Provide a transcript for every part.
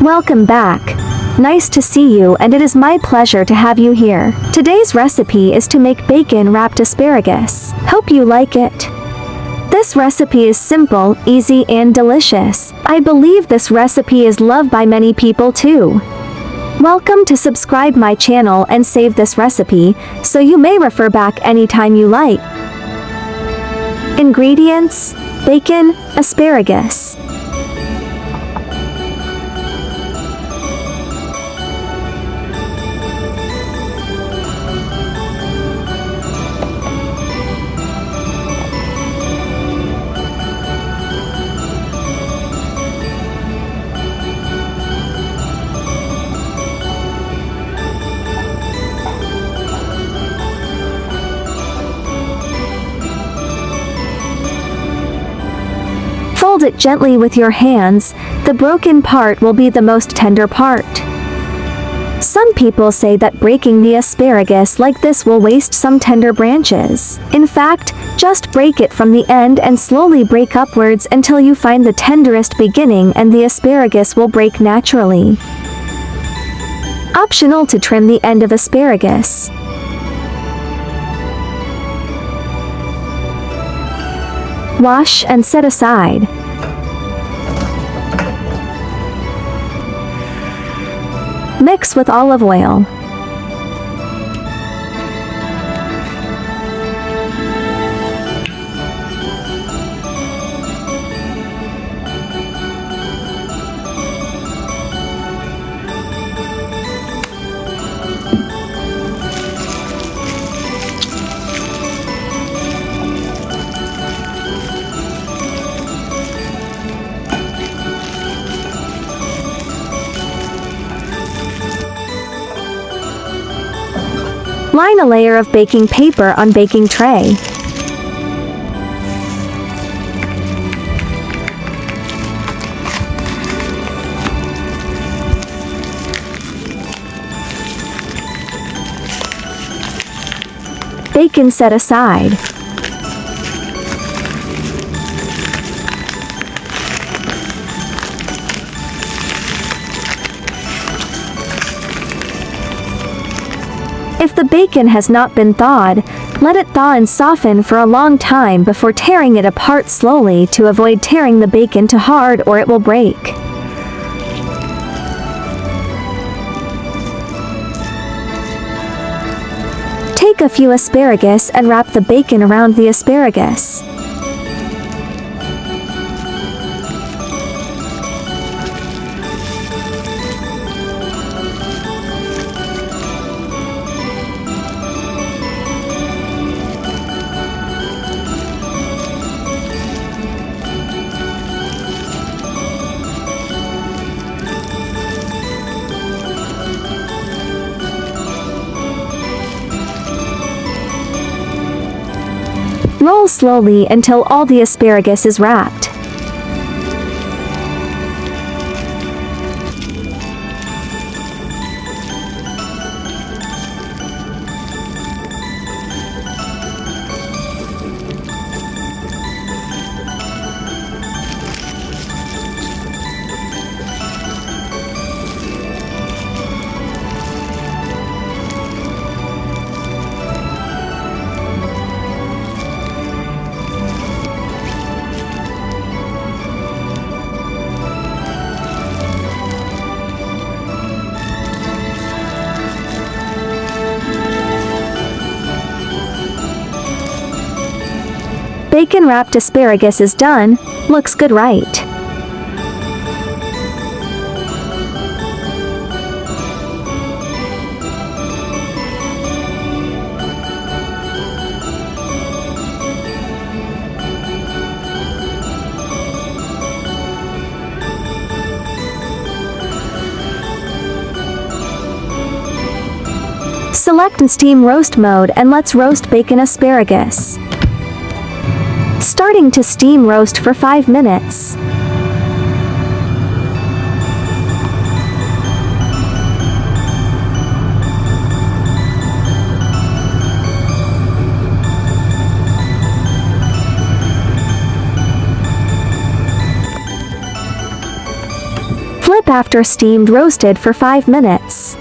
Welcome back. Nice to see you, and it is my pleasure to have you here. Today's recipe is to make bacon wrapped asparagus. Hope you like it. This recipe is simple, easy, and delicious. I believe this recipe is loved by many people too. Welcome to subscribe my channel and save this recipe, so you may refer back anytime you like. Ingredients: bacon, asparagus. Fold it gently with your hands. The broken part will be the most tender part. Some people say that breaking the asparagus like this will waste some tender branches. In fact, just break it from the end and slowly break upwards until you find the tenderest beginning, and the asparagus will break naturally. Optional to trim the end of asparagus. Wash and set aside. Mix with olive oil. Line a layer of baking paper on baking tray. Bacon set aside. If the bacon has not been thawed, let it thaw and soften for a long time before tearing it apart slowly to avoid tearing the bacon too hard or it will break. Take a few asparagus and wrap the bacon around the asparagus. Roll slowly until all the asparagus is wrapped. Bacon wrapped asparagus is done. Looks good, right? Select and steam roast mode, and let's roast bacon asparagus. Starting to steam roast for 5 minutes. Flip after steamed roasted for 5 minutes.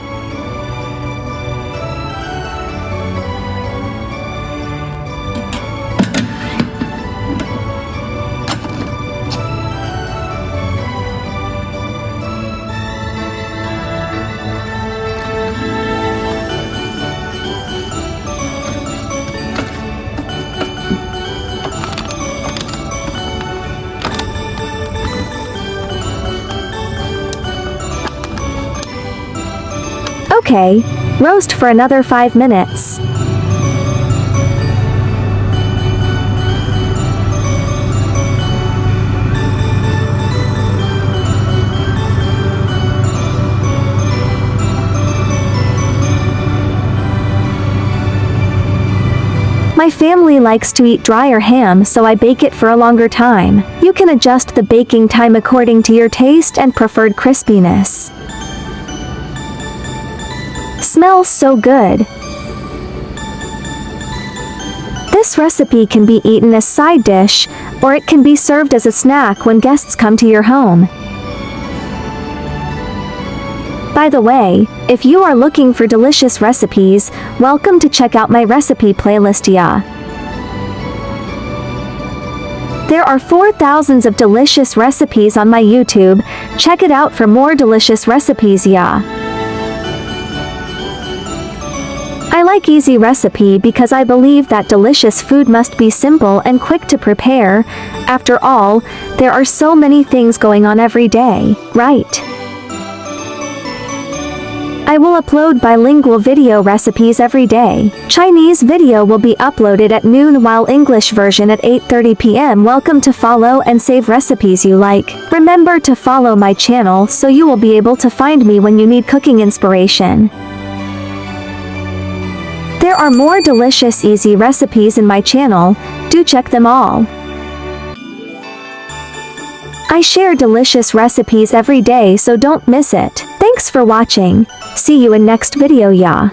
Okay, roast for another 5 minutes. My family likes to eat drier ham, so I bake it for a longer time. You can adjust the baking time according to your taste and preferred crispiness. Smells so good. This recipe can be eaten as side dish, or it can be served as a snack when guests come to your home. By the way, if you are looking for delicious recipes, welcome to check out my recipe playlist, yeah. There are 4,000 of delicious recipes on my YouTube. Check it out for more delicious recipes, yeah. I like easy recipe because I believe that delicious food must be simple and quick to prepare. After all, there are so many things going on every day, right? I will upload bilingual video recipes every day. Chinese video will be uploaded at noon while English version at 8:30 p.m. Welcome to follow and save recipes you like. Remember to follow my channel so you will be able to find me when you need cooking inspiration. There are more delicious easy recipes in my channel, do check them all. I share delicious recipes every day, so don't miss it. Thanks for watching. See you in next video, yeah.